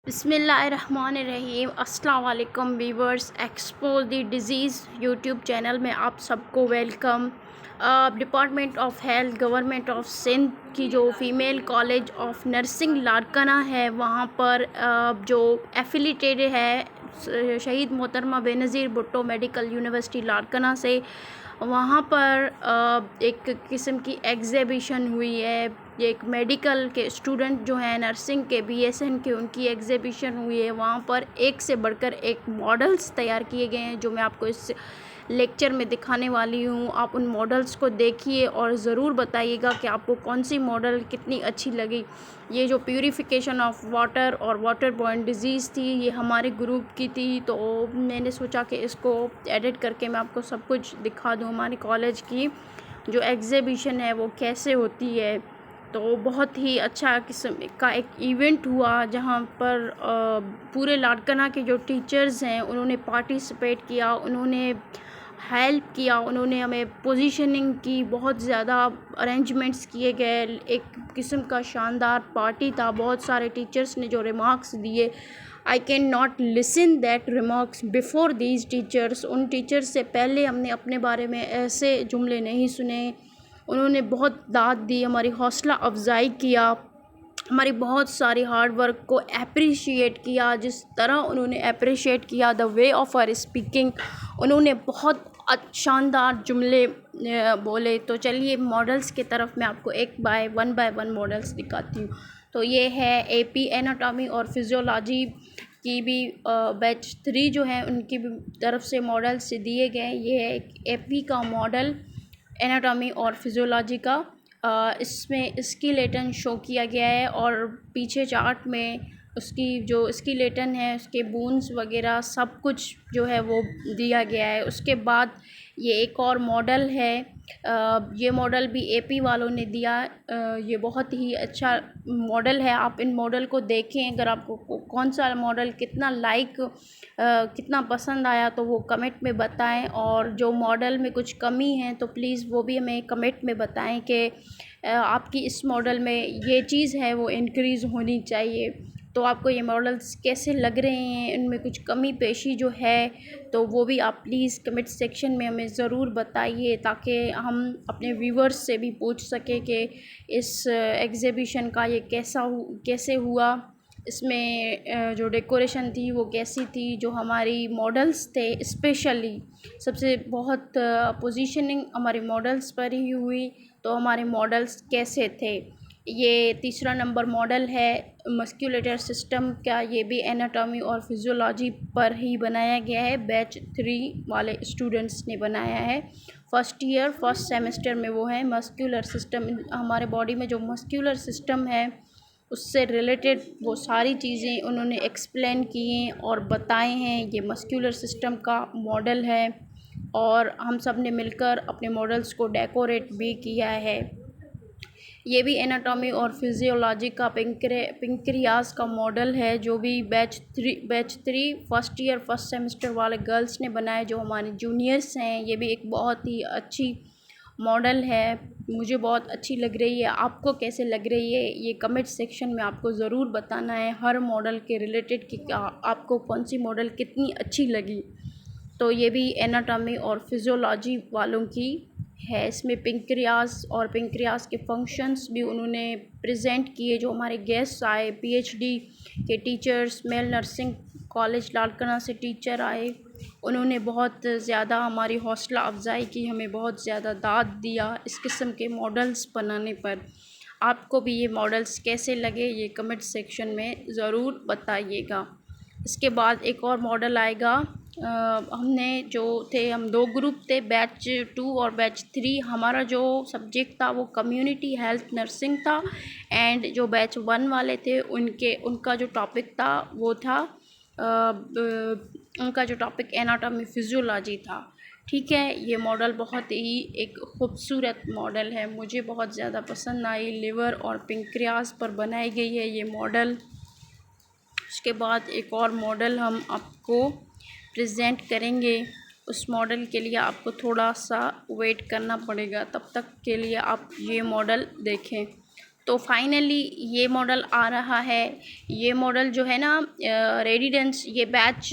बिस्मिल्लाहिर्रहमानिर्रहीम। अस्सलाम वालेकुम viewers, expose the disease YouTube channel में आप सबको welcome. Department of health government of Sindh की जो female college of nursing Larkana है, वहाँ पर जो एफिलिएटेड है शहीद मोहतरमा बेनज़ीर भुट्टो मेडिकल यूनिवर्सिटी लाड़काना से, वहाँ पर एक किस्म की एग्ज़िबिशन हुई है। एक मेडिकल के स्टूडेंट जो हैं नर्सिंग के बीएसएन के, उनकी एग्ज़िबिशन हुई है। वहाँ पर एक से बढ़कर एक मॉडल्स तैयार किए गए हैं जो मैं आपको इस लेक्चर में दिखाने वाली हूँ। आप उन मॉडल्स को देखिए और ज़रूर बताइएगा कि आपको कौन सी मॉडल कितनी अच्छी लगी। ये जो प्यूरिफिकेशन ऑफ वाटर और वाटर बॉर्न डिज़ीज़ थी, ये हमारे ग्रुप की थी, तो मैंने सोचा कि इसको एडिट करके मैं आपको सब कुछ दिखा दूँ। हमारे कॉलेज की जो एग्ज़िबिशन है वो कैसे होती है, तो बहुत ही अच्छा किस्म का एक इवेंट हुआ जहाँ पर पूरे लाड़काना के जो टीचर्स हैं उन्होंने पार्टिसिपेट किया, उन्होंने हेल्प किया, उन्होंने हमें पोजीशनिंग की, बहुत ज़्यादा अरेंजमेंट्स किए गए। एक किस्म का शानदार पार्टी था। बहुत सारे टीचर्स ने जो रिमार्क्स दिए, I can not listen that remarks before these teachers. उन टीचर्स से पहले हमने अपने बारे में ऐसे जुमले नहीं सुने। उन्होंने बहुत दाद दी, हमारी हौसला अफजाई किया, हमारी बहुत सारी हार्ड वर्क को अप्रिशिएट किया। जिस तरह उन्होंने अप्रिशिएट किया, the way of our speaking, उन्होंने बहुत शानदार जुमले बोले। तो चलिए मॉडल्स की तरफ मैं आपको वन बाय वन मॉडल्स दिखाती हूँ। तो ये है एपी एनाटॉमी और फिजियोलॉजी की भी बैच 3 जो है उनकी भी तरफ से मॉडल्स दिए गए। ये है एक एपी का मॉडल एनाटॉमी और फिजियोलॉजी का। इसमें स्केलेटन शो किया गया है और पीछे चार्ट में उसकी जो स्केलेटन है, उसके बोन्स वगैरह सब कुछ जो है वो दिया गया है। उसके बाद ये एक और मॉडल है, ये मॉडल भी एपी वालों ने दिया। ये बहुत ही अच्छा मॉडल है। आप इन मॉडल को देखें, अगर आपको कौन सा मॉडल कितना पसंद आया तो वो कमेंट में बताएं, और जो मॉडल में कुछ कमी है तो प्लीज़ वो भी हमें कमेंट में बताएं कि आपकी इस मॉडल में ये चीज़ है वो इंक्रीज़ होनी चाहिए। तो आपको ये मॉडल्स कैसे लग रहे हैं, इनमें कुछ कमी पेशी जो है तो वो भी आप प्लीज़ कमेंट सेक्शन में हमें ज़रूर बताइए, ताकि हम अपने व्यूवर्स से भी पूछ सकें कि इस एग्ज़िबिशन का ये कैसे हुआ, इसमें जो डेकोरेशन थी वो कैसी थी, जो हमारी मॉडल्स थे स्पेशली सबसे बहुत पोजीशनिंग हमारे मॉडल्स पर ही हुई, तो हमारे मॉडल्स कैसे थे। ये तीसरा नंबर मॉडल है मस्कुलेटर सिस्टम का। ये भी एनाटॉमी और फिजियोलॉजी पर ही बनाया गया है। बैच 3 वाले स्टूडेंट्स ने बनाया है। फर्स्ट सेमेस्टर में वो है मस्कुलर सिस्टम। हमारे बॉडी में जो मस्कुलर सिस्टम है उससे रिलेटेड वो सारी चीज़ें उन्होंने एक्सप्लेन की हैं और बताए हैं। ये मस्कुलर सिस्टम का मॉडल है और हम सब ने मिलकर अपने मॉडल्स को डेकोरेट भी किया है। ये भी एनाटॉमी और फिजियोलॉजी का पेंक्रियाज का मॉडल है, जो भी बैच 3 फर्स्ट सेमेस्टर वाले गर्ल्स ने बनाए, जो हमारे जूनियर्स हैं। ये भी एक बहुत ही अच्छी मॉडल है, मुझे बहुत अच्छी लग रही है। आपको कैसे लग रही है ये कमेंट सेक्शन में आपको ज़रूर बताना है, हर मॉडल के रिलेटेड कि आपको कौन सी मॉडल कितनी अच्छी लगी। तो ये भी एनाटॉमी और फिजियोलॉजी वालों की है। इसमें पेंक्रियाज के फंक्शंस भी उन्होंने प्रेजेंट किए। जो हमारे गेस्ट आए, पीएचडी के teachers, male nursing college Larkana से टीचर आए, उन्होंने बहुत ज़्यादा हमारी हौसला अफजाई की, हमें बहुत ज़्यादा दाद दिया इस किस्म के मॉडल्स बनाने पर। आपको भी ये मॉडल्स कैसे लगे ये कमेंट सेक्शन में ज़रूर बताइएगा। इसके बाद एक और मॉडल आएगा। हम 2 ग्रुप थे, बैच 2 और बैच 3। हमारा जो सब्जेक्ट था वो कम्युनिटी हेल्थ नर्सिंग था, एंड जो बैच 1 वाले थे उनका जो टॉपिक था वो था उनका जो टॉपिक एनाटॉमी फिजियोलॉजी था। ठीक है, ये मॉडल बहुत ही एक खूबसूरत मॉडल है, मुझे बहुत ज़्यादा पसंद आई। लिवर और पेंक्रियाज पर बनाई गई है ये मॉडल। उसके बाद एक और मॉडल हम आपको प्रेजेंट करेंगे। उस मॉडल के लिए आपको थोड़ा सा वेट करना पड़ेगा, तब तक के लिए आप ये मॉडल देखें। तो फाइनली ये मॉडल आ रहा है। ये मॉडल जो है ना रेडिडेंस, ये बैच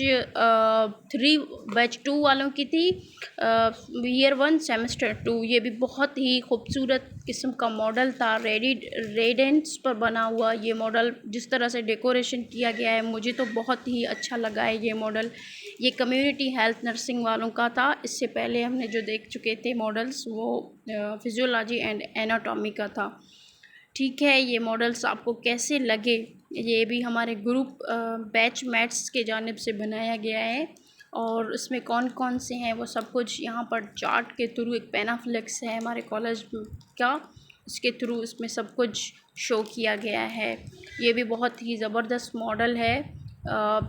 2 वालों की थी, ईयर 1 सेमेस्टर 2। ये भी बहुत ही खूबसूरत किस्म का मॉडल था, रेडिडेंस पर बना हुआ। ये मॉडल जिस तरह से डेकोरेशन किया गया है मुझे तो बहुत ही अच्छा लगा है ये मॉडल। ये कम्युनिटी हेल्थ नर्सिंग वालों का था। इससे पहले हमने जो देख चुके थे मॉडल्स वो फिजियोलॉजी एंड एनाटॉमी का था। ठीक है, ये मॉडल्स आपको कैसे लगे? ये भी हमारे ग्रुप बैच मैट्स के जानिब से बनाया गया है और इसमें कौन कौन से हैं वो सब कुछ यहाँ पर चार्ट के थ्रू, एक पैनाफ्लेक्स है हमारे कॉलेज का, इसके थ्रू इसमें सब कुछ शो किया गया है। ये भी बहुत ही ज़बरदस्त मॉडल है।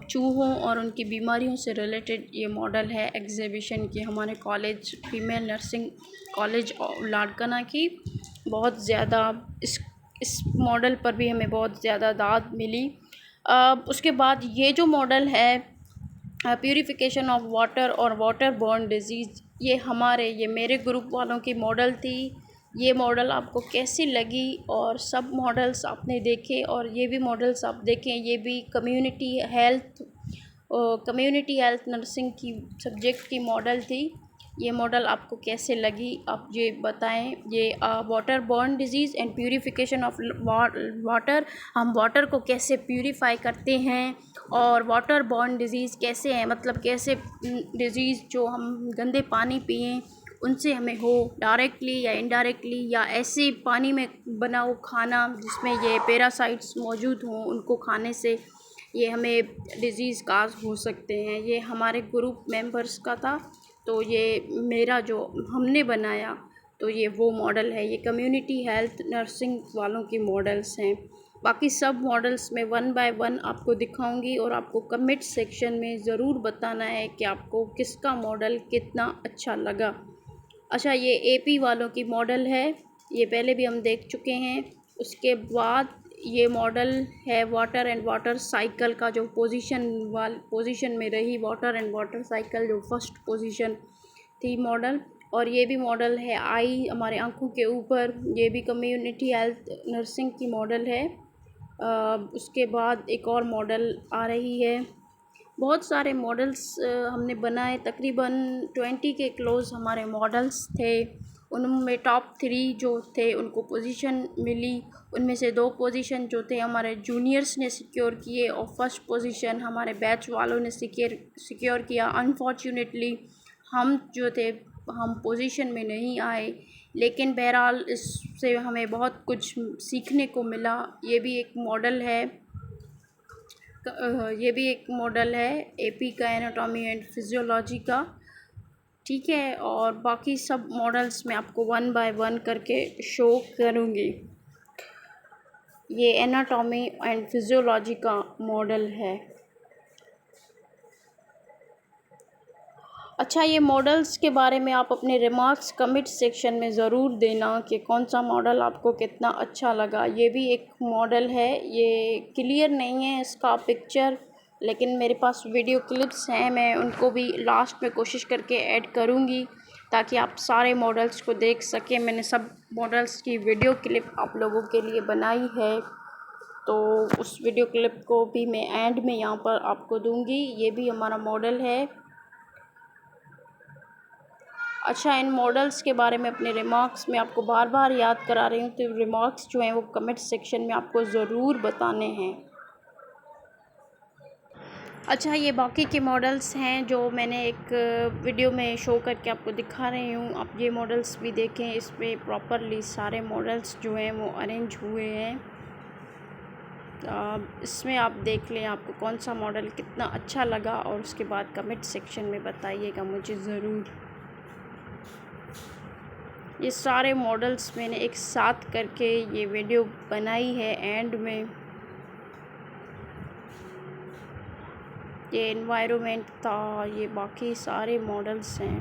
चूहों और उनकी बीमारियों से रिलेटेड ये मॉडल है एग्जीबिशन की हमारे college female nursing college Larkana की। बहुत ज़्यादा इस मॉडल पर भी हमें बहुत ज़्यादा दाद मिली। उसके बाद ये जो मॉडल है प्यूरिफिकेशन ऑफ वाटर और वाटर बॉर्न डिजीज़, ये मेरे ग्रुप वालों की मॉडल थी। ये मॉडल आपको कैसी लगी? और सब मॉडल्स आपने देखे और ये भी मॉडल्स आप देखें। ये भी कम्युनिटी हेल्थ नर्सिंग की सब्जेक्ट की मॉडल थी। ये मॉडल आपको कैसे लगी आप ये बताएं। ये water borne disease and purification of water, हम वाटर को कैसे प्यूरिफाई करते हैं और वाटर बॉर्न डिजीज़ कैसे हैं, मतलब कैसे डिजीज़ जो हम गंदे पानी पिएं उनसे हमें हो, डायरेक्टली या इनडायरेक्टली, या ऐसे पानी में बना हुआ खाना जिसमें ये पैरासाइट्स मौजूद हों, उनको खाने से ये हमें डिज़ीज़ काज हो सकते हैं। ये हमारे ग्रुप मेंबर्स का था, तो ये मेरा जो हमने बनाया तो ये वो मॉडल है। ये कम्युनिटी हेल्थ नर्सिंग वालों की मॉडल्स हैं। बाकी सब मॉडल्स में 1 बाय 1 आपको दिखाऊंगी और आपको कमेंट सेक्शन में ज़रूर बताना है कि आपको किसका मॉडल कितना अच्छा लगा। अच्छा, ये एपी वालों की मॉडल है, ये पहले भी हम देख चुके हैं। उसके बाद ये मॉडल है वाटर एंड वाटर साइकिल का, जो पोजीशन में रही वाटर एंड वाटर साइकिल, जो फर्स्ट पोजीशन थी मॉडल। और ये भी मॉडल है आई हमारे आँखों के ऊपर, ये भी कम्युनिटी हेल्थ नर्सिंग की मॉडल है। उसके बाद एक और मॉडल आ रही है। बहुत सारे मॉडल्स हमने बनाए, तकरीबन 20 के क्लोज़ हमारे मॉडल्स थे। उनमें टॉप 3 जो थे उनको पोजीशन मिली। उनमें से 2 पोजीशन जो थे हमारे जूनियर्स ने सिक्योर किए और फर्स्ट पोजीशन हमारे बैच वालों ने सिक्योर किया। अनफॉर्चुनेटली हम जो थे हम पोजीशन में नहीं आए, लेकिन बहरहाल इससे हमें बहुत कुछ सीखने को मिला। ये भी एक मॉडल है एपी का, एनाटॉमी एंड फिजियोलॉजी का। ठीक है, और बाकी सब मॉडल्स मैं आपको 1 बाय 1 करके शो करूँगी। ये एनाटॉमी एंड फिजियोलॉजी का मॉडल है। अच्छा, ये मॉडल्स के बारे में आप अपने रिमार्क्स कमेंट सेक्शन में ज़रूर देना कि कौन सा मॉडल आपको कितना अच्छा लगा। ये भी एक मॉडल है, ये क्लियर नहीं है इसका पिक्चर, लेकिन मेरे पास वीडियो क्लिप्स हैं, मैं उनको भी लास्ट में कोशिश करके ऐड करूँगी ताकि आप सारे मॉडल्स को देख सकें। मैंने सब मॉडल्स की वीडियो क्लिप आप लोगों के लिए बनाई है, तो उस वीडियो क्लिप को भी मैं एंड में यहाँ पर आपको दूँगी। ये भी हमारा मॉडल है। अच्छा, इन मॉडल्स के बारे में अपने रिमार्क्स में आपको बार बार याद करा रही हूँ, तो रिमार्क्स जो हैं वो कमेंट सेक्शन में आपको ज़रूर बताने हैं। अच्छा, ये बाकी के मॉडल्स हैं जो मैंने एक वीडियो में शो करके आपको दिखा रही हूँ। आप ये मॉडल्स भी देखें, इसमें प्रॉपरली सारे मॉडल्स जो हैं वो अरेंज हुए हैं। इसमें आप देख लें आपको कौन सा मॉडल कितना अच्छा लगा और उसके बाद कमेंट सेक्शन में बताइएगा मुझे ज़रूर। ये सारे मॉडल्स मैंने एक साथ करके ये वीडियो बनाई है। एंड में ये एनवायरनमेंट था, ये बाकी सारे मॉडल्स हैं।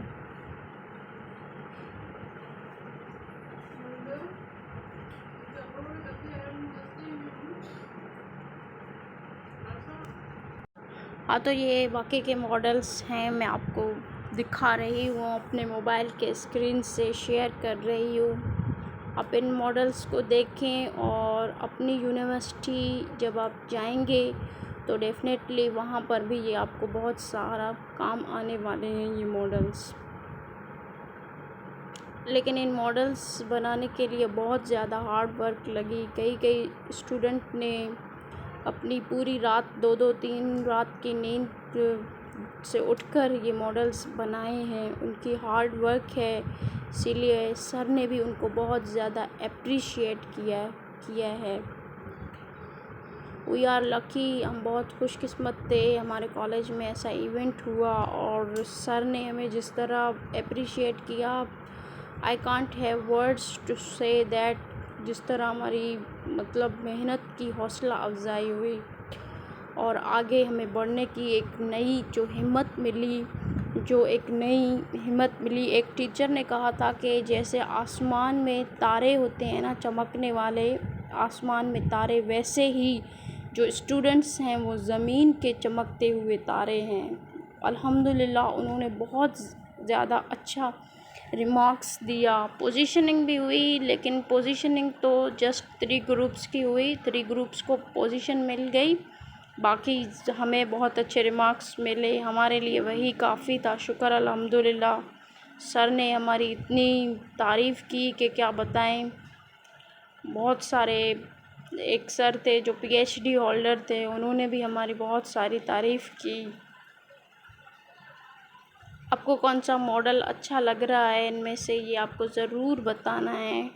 हाँ, तो ये बाकी के मॉडल्स हैं, मैं आपको दिखा रही हूँ, अपने मोबाइल के स्क्रीन से शेयर कर रही हूँ। आप इन मॉडल्स को देखें और अपनी यूनिवर्सिटी जब आप जाएंगे तो डेफ़िनेटली वहाँ पर भी ये आपको बहुत सारा काम आने वाले हैं ये मॉडल्स। लेकिन इन मॉडल्स बनाने के लिए बहुत ज़्यादा हार्ड वर्क लगी। कई स्टूडेंट ने अपनी पूरी रात 2-2-3 रात की नींद से उठकर ये मॉडल्स बनाए हैं। उनकी हार्ड वर्क है, इसीलिए सर ने भी उनको बहुत ज़्यादा एप्रिशिएट किया है। वी आर लकी, हम बहुत खुशकिस्मत थे, हमारे कॉलेज में ऐसा इवेंट हुआ और सर ने हमें जिस तरह एप्रिशिएट किया, I can't have words to say that. जिस तरह हमारी मतलब मेहनत की हौसला अफजाई हुई और आगे हमें बढ़ने की एक नई हिम्मत मिली। एक टीचर ने कहा था कि जैसे आसमान में तारे होते हैं ना चमकने वाले आसमान में तारे, वैसे ही जो स्टूडेंट्स हैं वो ज़मीन के चमकते हुए तारे हैं। अल्हम्दुलिल्लाह उन्होंने बहुत ज़्यादा अच्छा रिमार्क्स दिया। पोजीशनिंग भी हुई, लेकिन पोजीशनिंग तो जस्ट 3 ग्रुप्स की हुई। 3 ग्रुप्स को पोजीशन मिल गई, बाकी हमें बहुत अच्छे रिमार्क्स मिले। हमारे लिए वही काफ़ी था। शुक्र अल्हम्दुलिल्लाह, सर ने हमारी इतनी तारीफ़ की कि क्या बताएं। बहुत सारे एक सर थे जो पीएचडी होल्डर थे, उन्होंने भी हमारी बहुत सारी तारीफ़ की। आपको कौन सा मॉडल अच्छा लग रहा है इनमें से, ये आपको ज़रूर बताना है।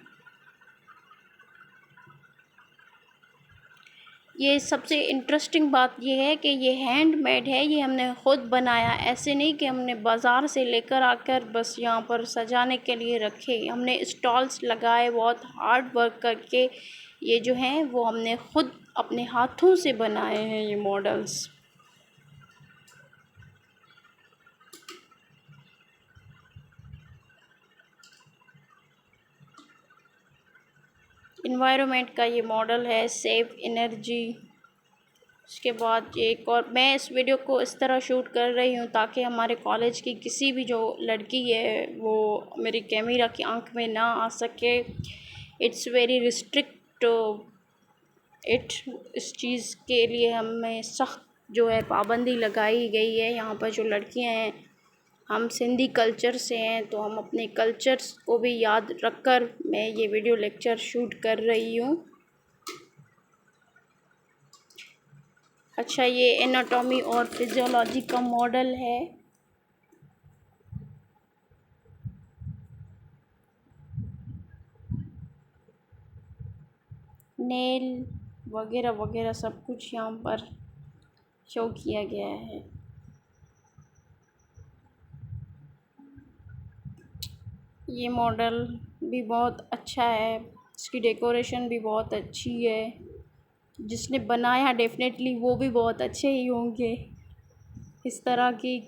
ये सबसे इंटरेस्टिंग बात ये है कि ये हैंडमेड है, ये हमने ख़ुद बनाया। ऐसे नहीं कि हमने बाज़ार से लेकर आकर बस यहाँ पर सजाने के लिए रखे। हमने स्टॉल्स लगाए, बहुत हार्ड वर्क करके ये जो हैं वो हमने ख़ुद अपने हाथों से बनाए हैं ये मॉडल्स। इन्वायरमेंट का ये मॉडल है, सेव एनर्जी। उसके बाद एक और, मैं इस वीडियो को इस तरह शूट कर रही हूँ ताकि हमारे कॉलेज की किसी भी जो लड़की है वो मेरी कैमरा की आंख में ना आ सके। इट्स वेरी रिस्ट्रिक्ट इस चीज़ के लिए हमें सख्त जो है पाबंदी लगाई गई है। यहाँ पर जो लड़कियाँ हैं, हम सिंधी कल्चर से हैं तो हम अपने कल्चर्स को भी याद रखकर मैं ये वीडियो लेक्चर शूट कर रही हूँ। अच्छा, ये एनाटॉमी और फिजियोलॉजी का मॉडल है। नेल वगैरह वगैरह सब कुछ यहाँ पर शो किया गया है। ये मॉडल भी बहुत अच्छा है, इसकी डेकोरेशन भी बहुत अच्छी है। जिसने बनाया डेफिनेटली वो भी बहुत अच्छे ही होंगे। इस तरह की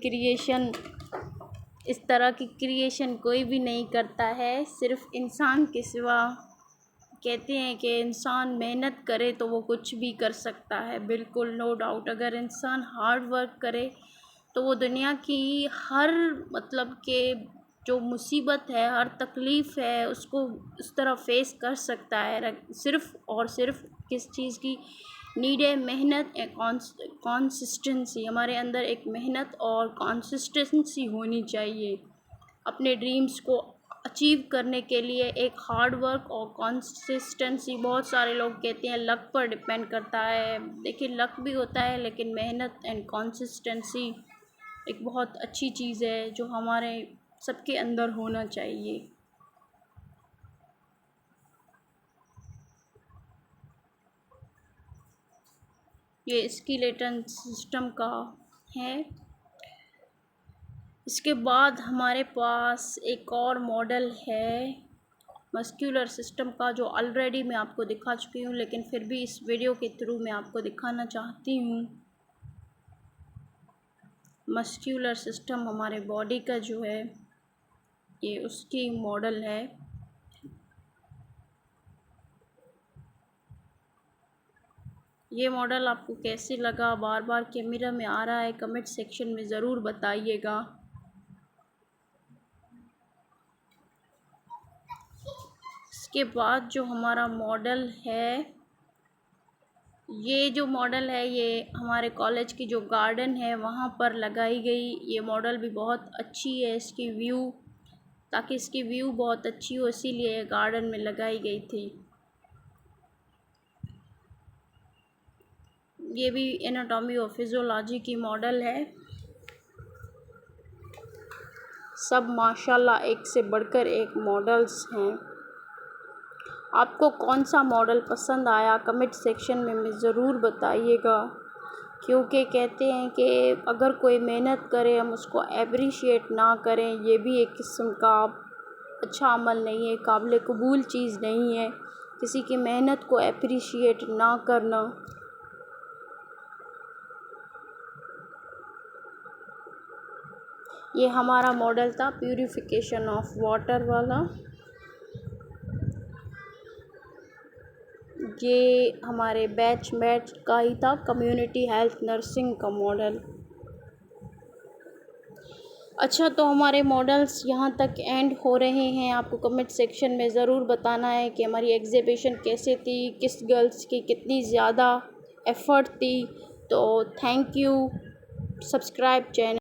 क्रिएशन कोई भी नहीं करता है, सिर्फ इंसान के सिवा। कहते हैं कि इंसान मेहनत करे तो वो कुछ भी कर सकता है, बिल्कुल नो डाउट। अगर इंसान हार्ड वर्क करे तो वो दुनिया की हर मतलब के जो मुसीबत है, हर तकलीफ़ है, उसको इस तरह फेस कर सकता है। सिर्फ़ और सिर्फ किस चीज़ की नीड है? मेहनत एंड कंसिस्टेंसी। हमारे अंदर एक मेहनत और कंसिस्टेंसी होनी चाहिए। अपने ड्रीम्स को अचीव करने के लिए एक हार्ड वर्क और कंसिस्टेंसी। बहुत सारे लोग कहते हैं लक पर डिपेंड करता है। देखिए, लक भी होता है, लेकिन मेहनत एंड कंसिस्टेंसी एक बहुत अच्छी चीज़ है जो हमारे सबके अंदर होना चाहिए। ये स्केलेटन सिस्टम का है। इसके बाद हमारे पास एक और मॉडल है मस्कुलर सिस्टम का, जो ऑलरेडी मैं आपको दिखा चुकी हूँ, लेकिन फिर भी इस वीडियो के थ्रू मैं आपको दिखाना चाहती हूँ। मस्कुलर सिस्टम हमारे बॉडी का जो है ये उसकी मॉडल है। ये मॉडल आपको कैसे लगा? बार बार कैमरा में आ रहा है, कमेंट सेक्शन में ज़रूर बताइएगा। इसके बाद जो हमारा मॉडल है, ये जो मॉडल है ये हमारे कॉलेज की जो गार्डन है वहाँ पर लगाई गई। ये मॉडल भी बहुत अच्छी है, इसकी व्यू, ताकि इसकी व्यू बहुत अच्छी हो इसीलिए गार्डन में लगाई गई थी। ये भी एनाटॉमी और फिजियोलॉजी की मॉडल है। सब माशाल्लाह एक से बढ़कर एक मॉडल्स हैं। आपको कौन सा मॉडल पसंद आया कमेंट सेक्शन में ज़रूर बताइएगा, क्योंकि कहते हैं कि अगर कोई मेहनत करे हम उसको एप्रिशिएट ना करें, ये भी एक किस्म का अच्छा अमल नहीं है, काबिल कबूल चीज़ नहीं है किसी की मेहनत को एप्रिशिएट ना करना। ये हमारा मॉडल था प्यूरिफिकेशन ऑफ वाटर वाला। ये हमारे बैचमेट का ही था, कम्युनिटी हेल्थ नर्सिंग का मॉडल। अच्छा, तो हमारे मॉडल्स यहाँ तक एंड हो रहे हैं। आपको कमेंट सेक्शन में ज़रूर बताना है कि हमारी एग्ज़िबिशन कैसे थी, किस गर्ल्स की कितनी ज़्यादा एफ़र्ट थी। तो थैंक यू, सब्सक्राइब चैनल।